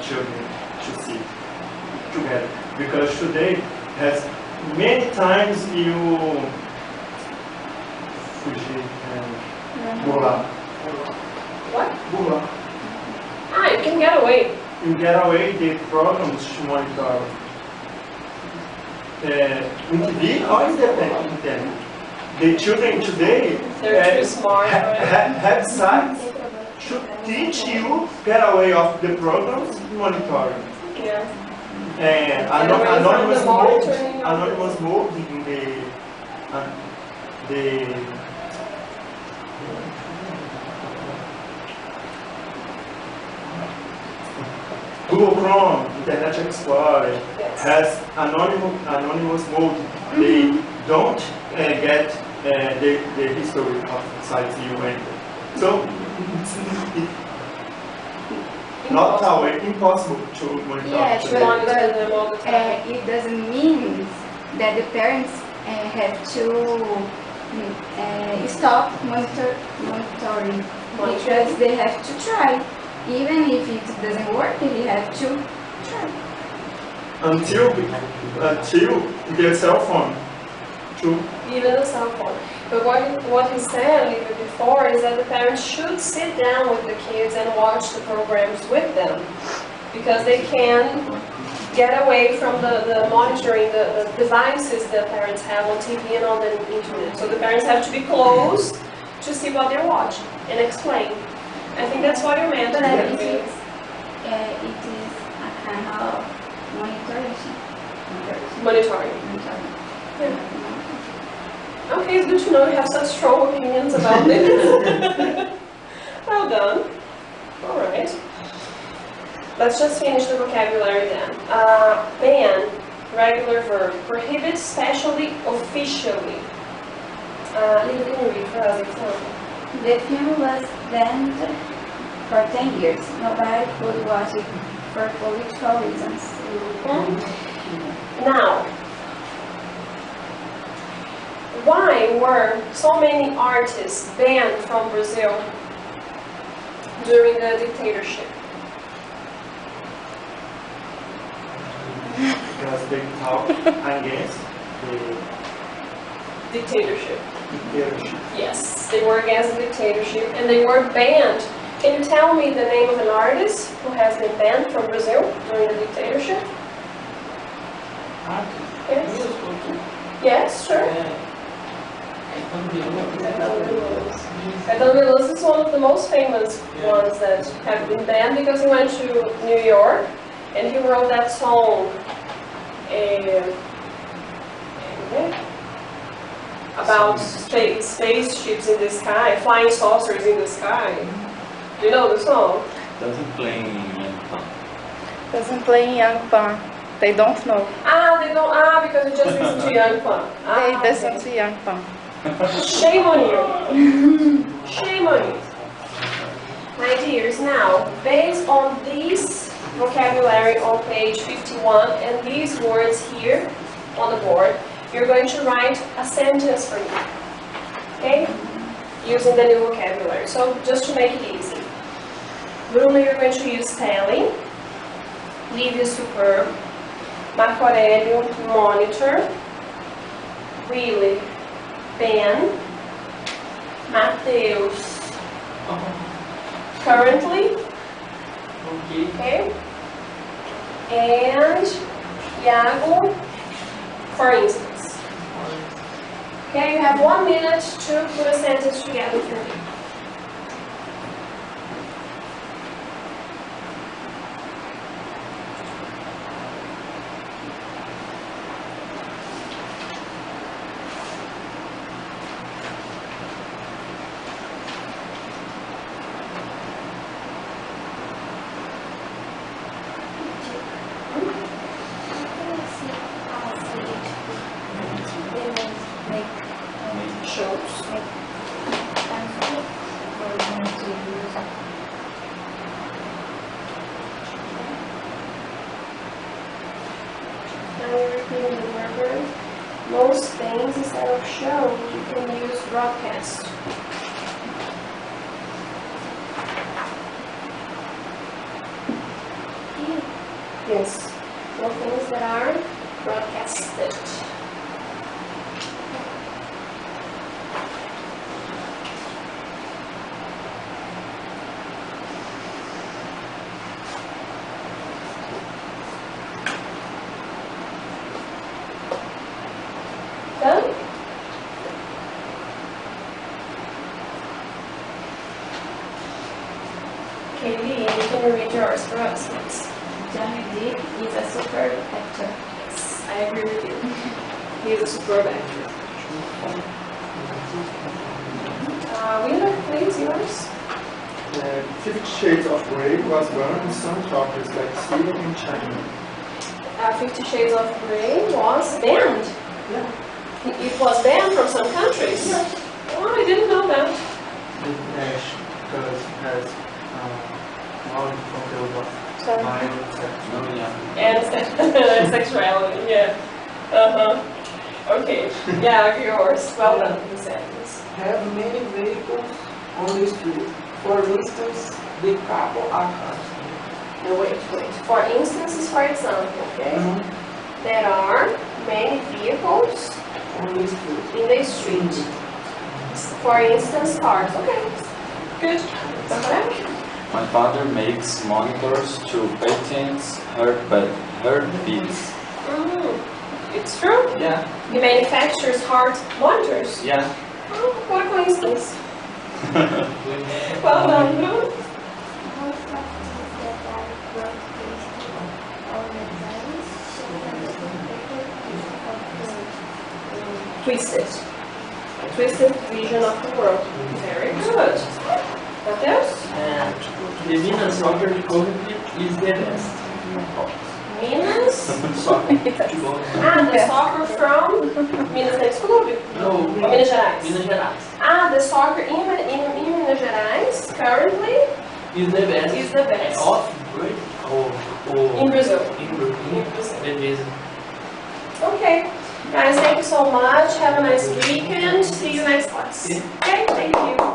children should sit together, because today has many times you fugir burlar. What? Burlar. You can get away. You get away the programs to monitor in TV or in the internet. The children today They're too smart for it. have sites to teach you get away of the programs monitoring. Yeah. And Get away from the monitoring of anonymous mode in the Google Chrome, Internet Explorer Yes. has anonymous mode. They don't get the history of sites you enter. So it's not our impossible to monitor. Yeah, today. sure, Monitor them all the but time. it doesn't mean that the parents have to stop monitoring, because they have to try. Even if it doesn't work, they have to try. Until the cell phone. To Even the cell phone. But what he said a little bit before is that the parents should sit down with the kids and watch the programs with them, because they can get away from the monitoring, the devices that parents have on TV and on the internet. So the parents have to be close to see what they're watching and explain. I think that's what you meant. But Yeah. it is a kind of monitoring. Monitoring. Okay, it's good to know you have such strong opinions about this. Well done. All right. Let's just finish the vocabulary then. Ban, regular verb. Prohibit, specially, officially. Lily, can you read for us example? The film was banned for 10 years. Nobody could watch it for political reasons. Now, Why were so many artists banned from Brazil during the dictatorship? Because they talk against the Dictatorship. dictatorship. Yes, they were against the dictatorship and they were banned. Can you tell me the name of an artist who has been banned from Brazil during the dictatorship? Yes. Yes, sure. Caetano Veloso is one of the most famous ones that have been banned because he went to New York and he wrote that song about spaceships in the sky, flying saucers in the sky. Do you know the song? Doesn't play in Young Pan. Doesn't play in Young Pan. They don't know. They don't. Because you just listen to Young Pan. They listen to Young Pan. Shame on you. Shame on you. My dears, now, based on this vocabulary on page 51 and these words here on the board, you're going to write a sentence for me. Okay? Using the new vocabulary. So, just to make it easy. Bruno, you're going to use tele. Lívia, superb. Marco Aurélio, monitor. Really, Ben. Mateus, currently. Okay. And Iago, for instance. Okay, you have 1 minute to put a sentence together for me. Most things instead of show, you can use broadcast. Yes, most things that are broadcasted. Done? Kaylee, can you read yours for us, please? Johnny Depp is a super actor. Yes, I agree with you. He is a superb actor. Wheeler, please, yours? 50 Shades of Grey was banned in some countries like Syria and China. 50 Shades of Grey was banned. Yeah. It was banned from some countries? Yeah. Oh, I didn't know that. Because it has knowledge control of mind and sex. And sexuality, yeah. Okay, yeah, yours. Well done, you said this. Have many vehicles on the street. For instance, the couple are No, wait. For instance is for example, okay? There are many vehicles on the street. in the street. For instance, cars. Okay, good. Okay. My father makes monitors to patent heartbeats. It's true. Yeah. He manufactures heart monitors. Yeah. Oh, what a coincidence. Well done, Bruno. Most of things that are broadcasted all the time show that the computer is of Twisted. A twisted vision of the world. Very good. What else? And the Minas soccer currently is the best. Minas? Soccer. The soccer from Minas Clube? No, Or Minas Gerais? Minas Gerais The soccer in Minas Gerais currently is the best. is the best. Of great. In Brazil. In Brazil. In Brazil. Beleza. Okay. Guys, thank you so much. Have a nice weekend. See you next class. Okay, thank you.